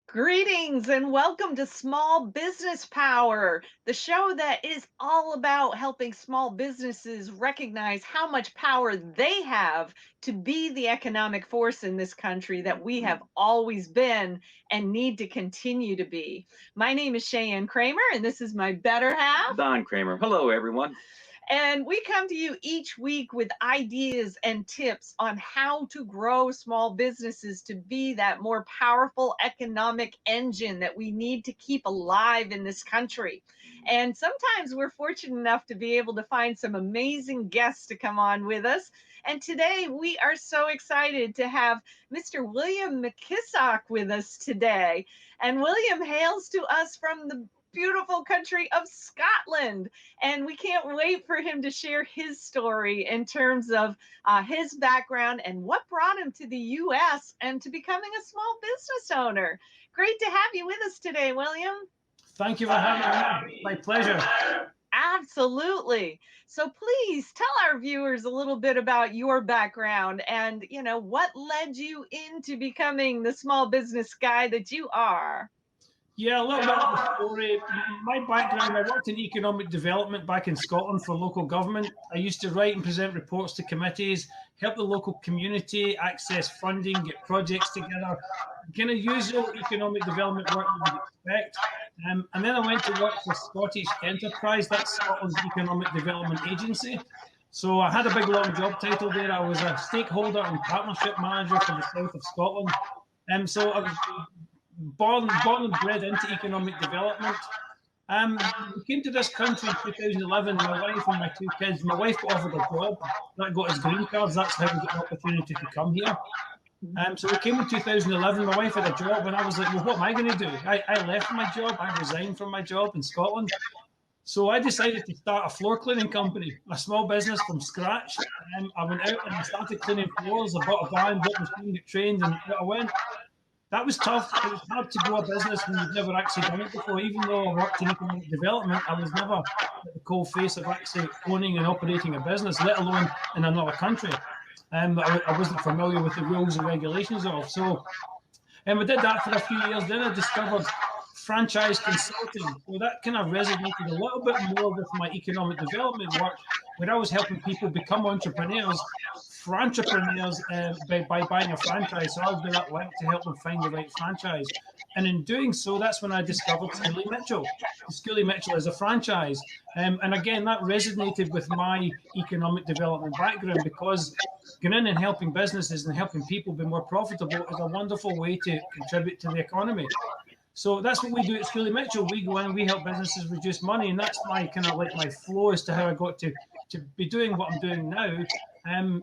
Greetings and welcome to Small Business Power, the show that is all about helping small businesses recognize how much power they have to be the economic force in this country that we have always been and need to continue to be. My name is Sheyenne Kreamer, and this is my better half. Don Kreamer. Hello, everyone. And we come to you each week with ideas and tips on how to grow small businesses to be that more powerful economic engine that we need to keep alive in this country. And sometimes we're fortunate enough to be able to find some amazing guests to come on with us. And today we are so excited to have Mr. William McKissock with us today. And William hails to us from the beautiful country of Scotland. And we can't wait for him to share his story in terms of his background and what brought him to the U.S. and to becoming a small business owner. Great to have you with us today, William. Thank you for having me. My pleasure. Absolutely. So please tell our viewers a little bit about your background and, what led you into becoming the small business guy that you are. Yeah, a little bit of the story. My background, I worked in economic development back in Scotland for local government. I used to write and present reports to committees, help the local community access funding, get projects together, kind of usual economic development work you would expect. And then I went to work for Scottish Enterprise, that's Scotland's economic development agency. So I had a big long job title there. I was a stakeholder and partnership manager for the south of Scotland. So I was born and bred into economic development. We came to this country in 2011, my wife and my two kids. My wife got offered a job, that got us green cards, that's how we got the opportunity to come here. So we came in 2011, my wife had a job, and I was like, well, what am I going to do? I left my job, I resigned from my job in Scotland. So I decided to start a floor cleaning company, a small business from scratch. I went out and I started cleaning floors, I bought a van, bought machine, got trained, and I went. That was tough. It was hard to grow a business when you've never actually done it before. Even though I worked in economic development, I was never at the cold face of actually owning and operating a business, let alone in another country. I wasn't familiar with the rules and regulations of. So I did that for a few years. Then I discovered franchise consulting. So that kind of resonated a little bit more with my economic development work, where I was helping people become entrepreneurs, frantrepreneurs by buying a franchise. So I was doing that link to help them find the right franchise. And in doing so, that's when I discovered Schooley Mitchell. Schooley Mitchell is a franchise. And again, that resonated with my economic development background, because going in and helping businesses and helping people be more profitable is a wonderful way to contribute to the economy. So that's what we do at Schooley Mitchell. We go in and we help businesses reduce money. And that's my kind of like my flow as to how I got to be doing what I'm doing now.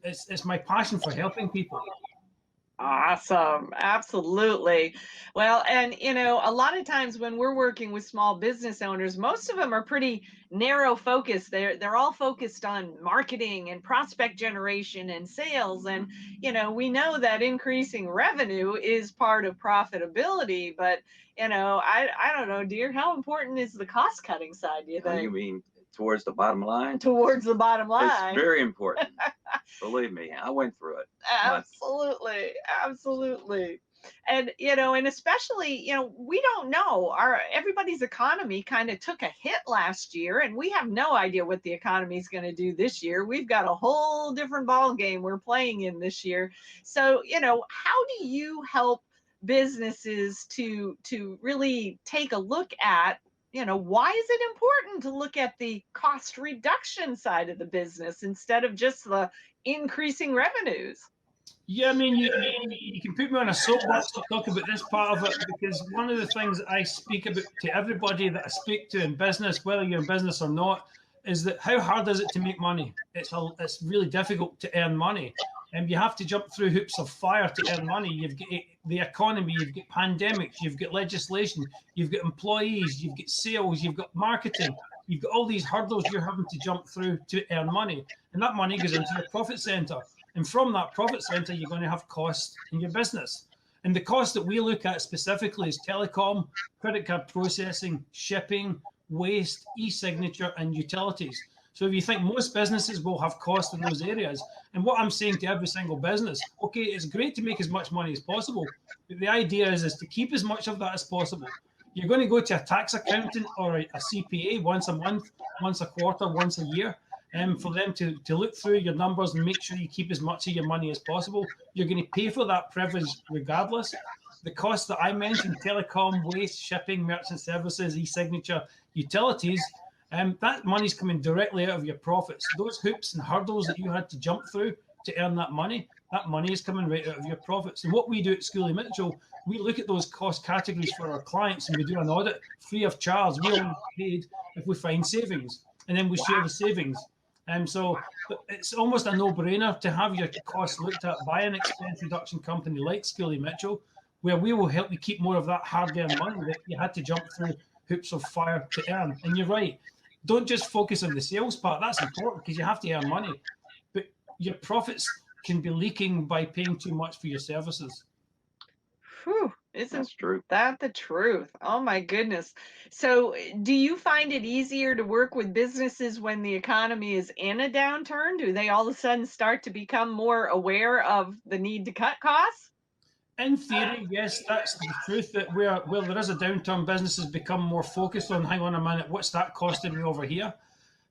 It's my passion for helping people. Awesome. Absolutely. Well, and a lot of times when we're working with small business owners, most of them are pretty narrow focused. They're all focused on marketing and prospect generation and sales. And, we know that increasing revenue is part of profitability, but, I don't know, dear, how important is the cost cutting side, do you think? You mean towards the bottom line? Towards the bottom line. It's very important. Believe me, I went through it. Absolutely. Absolutely. And, and especially, we don't know, everybody's economy kind of took a hit last year, and we have no idea what the economy is going to do this year. We've got a whole different ball game we're playing in this year. So, how do you help businesses to really take a look at, why is it important to look at the cost reduction side of the business instead of just the increasing revenues? Yeah, you can put me on a soapbox to talk about this part of it, because one of the things I speak about to everybody that I speak to in business, whether you're in business or not, is that how hard is it to make money? It's really difficult to earn money. And you have to jump through hoops of fire to earn money. You've got the economy, you've got pandemics, you've got legislation, you've got employees, you've got sales, you've got marketing, you've got all these hurdles you're having to jump through to earn money. And that money goes into your profit center. And from that profit center, you're going to have costs in your business. And the cost that we look at specifically is telecom, credit card processing, shipping, waste, e-signature, and utilities. So if you think most businesses will have costs in those areas, and what I'm saying to every single business, okay, it's great to make as much money as possible, but the idea is to keep as much of that as possible. You're going to go to a tax accountant or a CPA once a month, once a quarter, once a year, for them to look through your numbers and make sure you keep as much of your money as possible. You're going to pay for that privilege regardless. The costs that I mentioned, telecom, waste, shipping, merchant services, e-signature, utilities, that money's coming directly out of your profits. Those hoops and hurdles that you had to jump through to earn that money is coming right out of your profits. And what we do at Schooley Mitchell, we look at those cost categories for our clients and we do an audit free of charge. We only paid if we find savings, and then we share the savings. So it's almost a no-brainer to have your costs looked at by an expense reduction company like Schooley Mitchell, where we will help you keep more of that hard-earned money that you had to jump through hoops of fire to earn. And you're right. Don't just focus on the sales part. That's important because you have to earn money. But your profits can be leaking by paying too much for your services. Whew. Isn't that the truth? Oh my goodness. So do you find it easier to work with businesses when the economy is in a downturn? Do they all of a sudden start to become more aware of the need to cut costs? In theory, yes, that's the truth, that where there is a downturn, businesses become more focused on, hang on a minute, what's that costing me over here?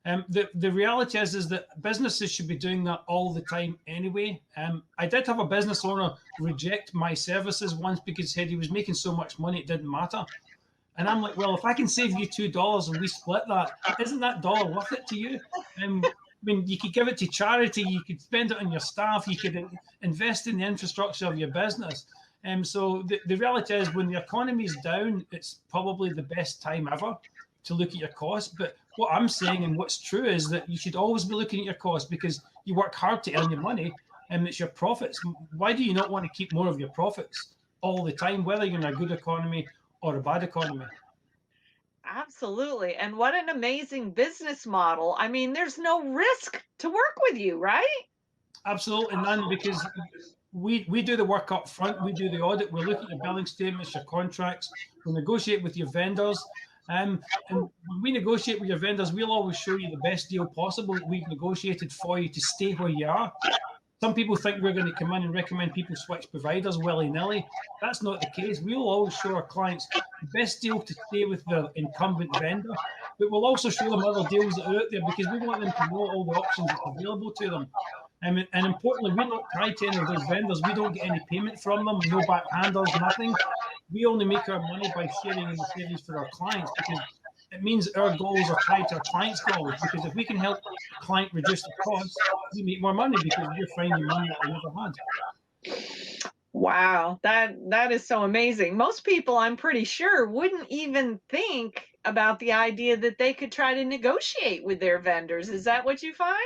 The reality is that businesses should be doing that all the time anyway. I did have a business owner reject my services once because he said he was making so much money it didn't matter. And I'm like, well, if I can save you $2 and we split that, isn't that dollar worth it to you? I mean, you could give it to charity, you could spend it on your staff, you could invest in the infrastructure of your business. So the reality is when the economy is down, it's probably the best time ever to look at your costs. But what I'm saying and what's true is that you should always be looking at your costs because you work hard to earn your money and it's your profits. Why do you not want to keep more of your profits all the time, whether you're in a good economy or a bad economy? Absolutely. And what an amazing business model. I mean, there's no risk to work with you, right? Absolutely none, because we do the work up front. We do the audit. We look at your billing statements, your contracts. We negotiate with your vendors. And when we negotiate with your vendors, we'll always show you the best deal possible that we've negotiated for you to stay where you are. Some people think we're going to come in and recommend people switch providers willy-nilly. That's not the case. We'll always show our clients the best deal to stay with their incumbent vendor, but we'll also show them other deals that are out there because we want them to know all the options that's available to them. And importantly, we're not tied to any of those vendors. We don't get any payment from them, no backhanders, nothing. We only make our money by sharing in the savings for our clients because it means our goals are tied to our clients' goals. Because if we can help a client reduce the costs, we make more money because we're finding money that we never had. Wow, that is so amazing. Most people, I'm pretty sure, wouldn't even think about the idea that they could try to negotiate with their vendors. Is that what you find?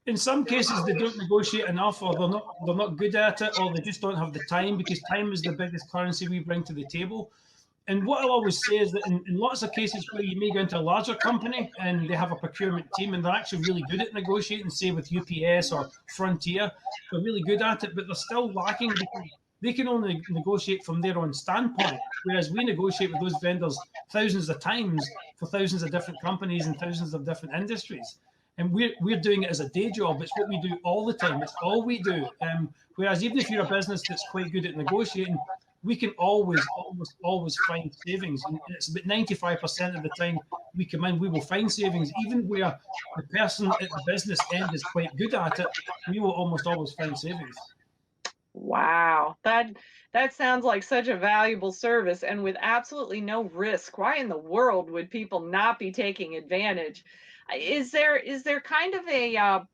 In some cases, they don't negotiate enough, or they're not good at it, or they just don't have the time, because time is the biggest currency we bring to the table. And what I'll always say is that in lots of cases where you may go into a larger company and they have a procurement team and they're actually really good at negotiating, say with UPS or Frontier, they're really good at it, but they're still lacking because they can only negotiate from their own standpoint, whereas we negotiate with those vendors thousands of times for thousands of different companies and thousands of different industries. And we're doing it as a day job. It's what we do all the time. It's all we do. Whereas even if you're a business that's quite good at negotiating, we can almost always find savings. And it's about 95% of the time we come in, we will find savings. Even where the person at the business end is quite good at it, we will almost always find savings. Wow, that sounds like such a valuable service and with absolutely no risk. Why in the world would people not be taking advantage? Is there kind of a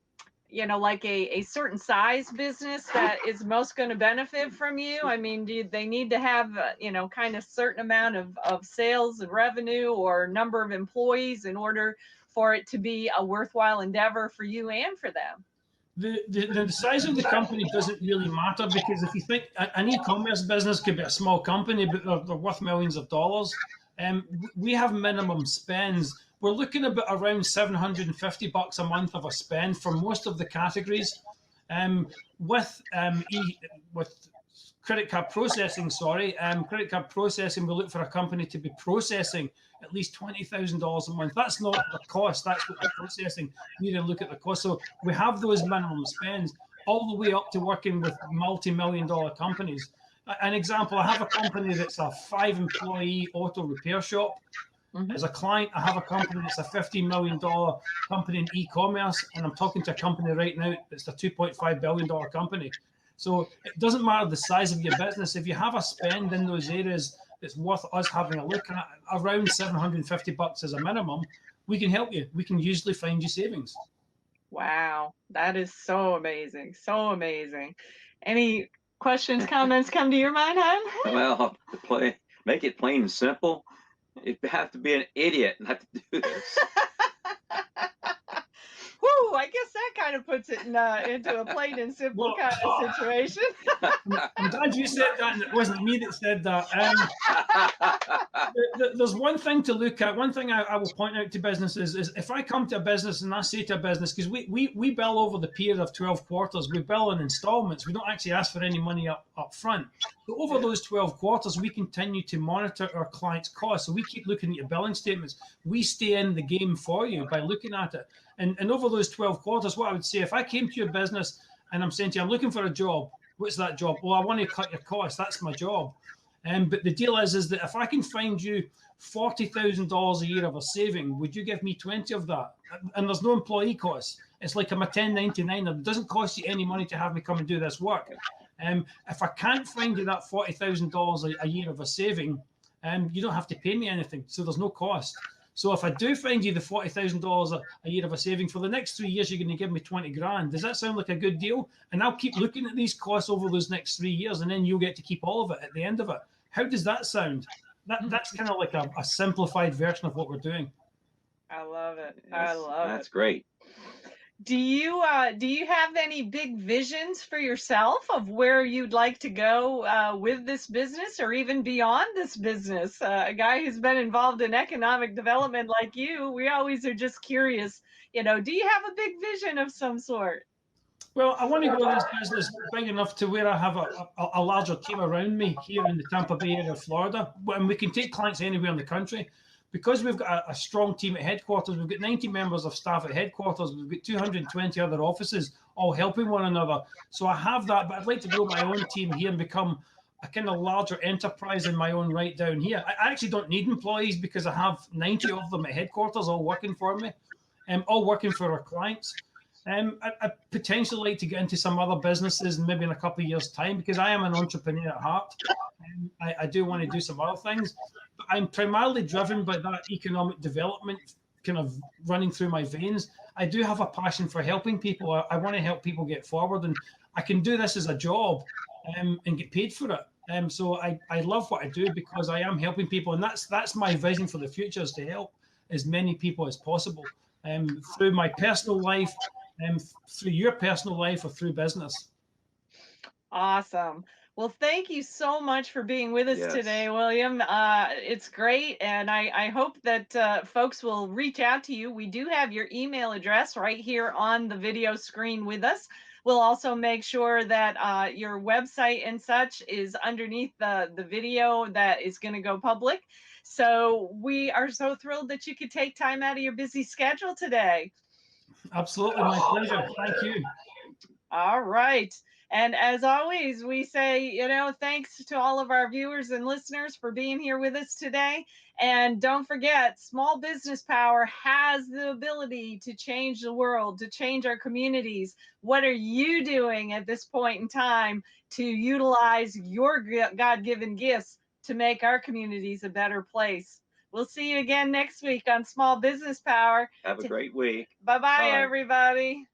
like a certain size business that is most going to benefit from you? I mean, do they need to have kind of certain amount of sales and revenue or number of employees in order for it to be a worthwhile endeavor for you and for them? The size of the company doesn't really matter, because if you think an e-commerce business could be a small company, but they're worth millions of dollars. We have minimum spends. We're looking at around $750 a month of a spend for most of the categories. With credit card processing, credit card processing, we look for a company to be processing at least $20,000 a month. That's not the cost, that's what we're processing. You need to look at the cost. So we have those minimum spends all the way up to working with multi-million-dollar companies. An example, I have a company that's a 5-employee auto repair shop. As a client, I have a company that's a $15 million company in e-commerce, and I'm talking to a company right now that's a $2.5 billion company. So it doesn't matter the size of your business. If you have a spend in those areas that's worth us having a look at, around $750 as a minimum, we can help you. We can usually find you savings. Wow, that is so amazing. So amazing. Any questions, comments come to your mind, hon? Well, to make it plain and simple, you have to be an idiot not to do this. Whoo, I guess that kind of puts it into a plain and simple kind of situation. I'm glad you said that, and it wasn't me that said that. There's one thing to look at. One thing I will point out to businesses is if I come to a business and I say to a business, because we bill over the period of 12 quarters, we bill in installments. We don't actually ask for any money up front. But over those 12 quarters, we continue to monitor our clients' costs. So we keep looking at your billing statements. We stay in the game for you by looking at it. And over those 12 quarters, what I would say, if I came to your business and I'm saying to you, I'm looking for a job, what's that job? Well, I want to cut your costs. That's my job. But the deal is that if I can find you $40,000 a year of a saving, would you give me 20 of that? And there's no employee costs. It's like I'm a 1099. It doesn't cost you any money to have me come and do this work. If I can't find you that $40,000 a year of a saving, you don't have to pay me anything. So there's no cost. So if I do find you the $40,000 a year of a saving, for the next 3 years, you're going to give me 20 grand. Does that sound like a good deal? And I'll keep looking at these costs over those next 3 years, and then you'll get to keep all of it at the end of it. How does that sound? That's kind of like a simplified version of what we're doing. I love it. Yes, I love it. That's great. Do you have any big visions for yourself of where you'd like to go with this business, or even beyond this business? A guy who's been involved in economic development like you, we always are just curious, do you have a big vision of some sort? Well, I want to grow this business big enough to where I have a larger team around me here in the Tampa Bay area of Florida, and we can take clients anywhere in the country. Because we've got a strong team at headquarters, we've got 90 members of staff at headquarters, we've got 220 other offices all helping one another. So I have that, but I'd like to grow my own team here and become a kind of larger enterprise in my own right down here. I actually don't need employees because I have 90 of them at headquarters all working for me, all working for our clients. I potentially like to get into some other businesses maybe in a couple of years' time, because I am an entrepreneur at heart. I do want to do some other things, but I'm primarily driven by that economic development kind of running through my veins. I do have a passion for helping people. I want to help people get forward, and I can do this as a job and get paid for it. So I love what I do because I am helping people, and that's my vision for the future, is to help as many people as possible through my personal life, through your personal life, or through business. Awesome. Well, thank you so much for being with us today, William. It's great, and I hope that folks will reach out to you. We do have your email address right here on the video screen with us. We'll also make sure that your website and such is underneath the video that is going to go public. So we are so thrilled that you could take time out of your busy schedule today. Absolutely, my pleasure. Thank you. All right. And as always, we say, thanks to all of our viewers and listeners for being here with us today. And don't forget, small business power has the ability to change the world, to change our communities. What are you doing at this point in time to utilize your God-given gifts to make our communities a better place? We'll see you again next week on Small Business Power. Have a great week. Bye-bye, Bye. everybody.